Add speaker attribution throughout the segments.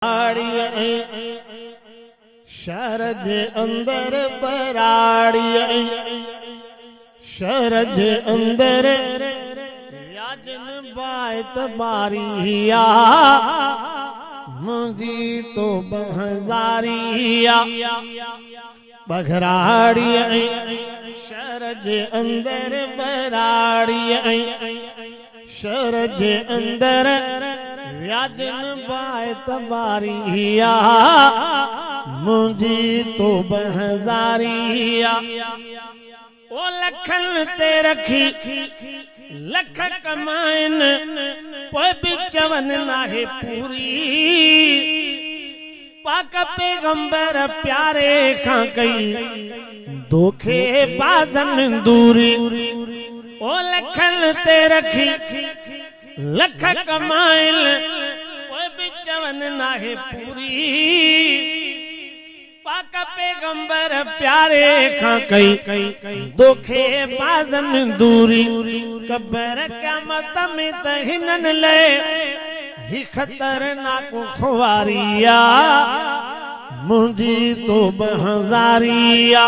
Speaker 1: शहर जे अंदर बराड़ी शहर जे अंदर याजन बात बारिया मुझी तो बहजारिया बघराड़ी शहर जे अंदर बराड़ी शहर जे अंदर याजन बात बारिया मुझी तो बहजारिया ओ लखन ते रखी लख कमाइन पोइ बि चवन नाहे पूरी पाक पैगंबर प्यारे खां कई दोखे बाज़न दूरी ओ लखन ते रखी लख कमाइल पोइ बि चवन नाहे पूरी पाक पैगंबर प्यारे खां कई दोखे बाज़न दूरी कबर क़यामत में त हिनन ले ही खतरनाक खुवारिया मुझी तो बहजारिया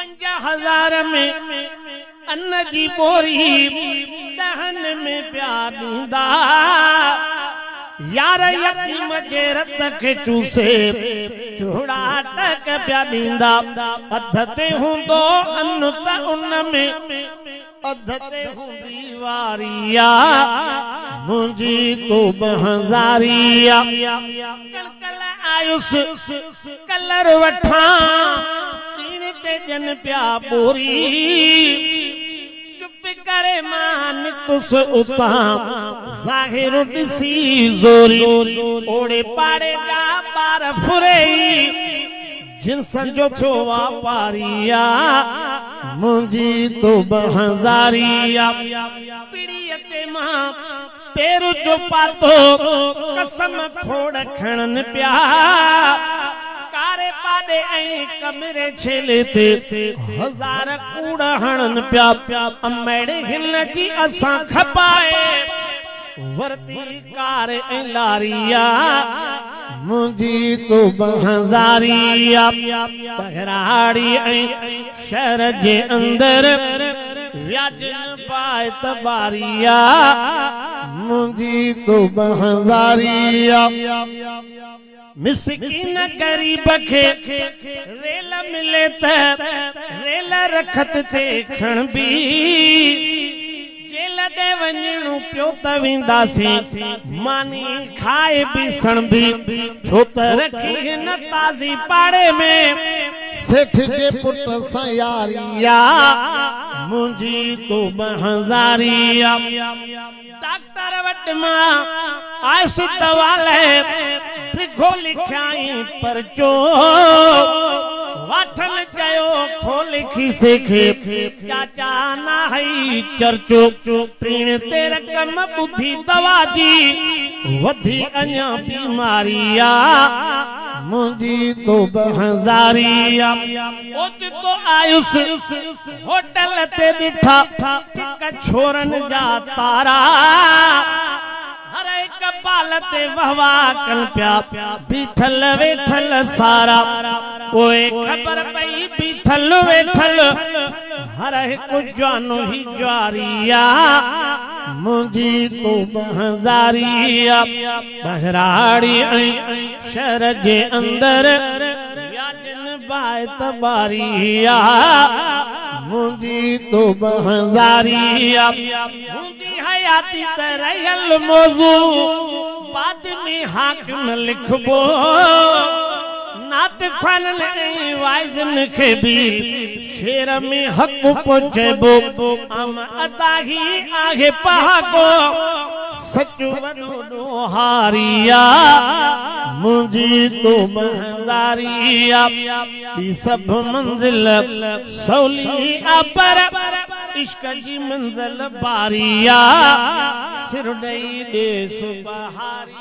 Speaker 1: 50,000 में अन्न जी बोरी दहन में प्यार ॾींदा यार यतीम जे रत खे चूसे चूड़ा टक प्या ॾींदा अध ते हूंदो अन्न त उन में अध ते हूंदी वारिया मुंहिंजी तो बहजारिया कल आयुस कलर वठां तीन ते जन प्या बोरी करे मान तुस उतां ज़ाहिर ॾिसी ज़ोरी ओड़े पाड़े जा ॿार फुरे जिन्सन जो छो वापारिया मुंहिंजी तो बहजारिया पीड़ीअ ते मां पेर जो पातो कसम खोड़ खणन पिया कारे पाड़े ऐं कमरे छेले ते 1000 कूड़ हणन पिया अमेड़े हिन जी असां खपाए वरती कार ऐं लारिया मुंहिंजी तो बहजारिया बघराड़ी ऐं शहर जे अंदर व्याजन बात बारिया मुंहिंजी तो बहजारिया मिसकीन गरीब खे रेल मिले त रेल रखत ते खण बि जेल दे वञणो पियो त वेंदासीं मानी खाए बि सण बि छो त रखी हिन ताज़ी पाड़े में सेठ जे पुट सां यारिया मुंहिंजी तो बहजारिया डॉक्टर वटि मां आयुस दवा लाइ डिघो लिखियाई परचो वाठल चयो खोल खीसे खे चाचा ना हई चर्चो प्रीण ते रकम ॿुधी दवा जी वधी अञा बीमारिया मुंहिंजी तो बहजारिया ओचितो आयुस होटल ते ॾिठा हिक छोरन जा तारा हर एक बाल ते वहवा कल प्या बीठल वेठल सारा कोई खबर पई बीठल वेठल हर एक जवानो ही ज्वारिया मुंहिंजी तो बहजारिया बघराड़ी शहर जे अंदर याजन बात बारिया मुंहिंजी तो बहजारिया हूंदी हयाती त रहियल मौजू बाद में हाकिम लिखबो नात ख्वालन ऐं वाइज़न खे बि शेर में हक़ पहुचबो अम अदाही आहे पहाको सच वॾो हारिया मुंहिंजी तो बहजारिया ॿी सभु मंज़िल सवली पर इश्क जी मंज़िल बारिया सिर ॾेई ॾे सुबहारी।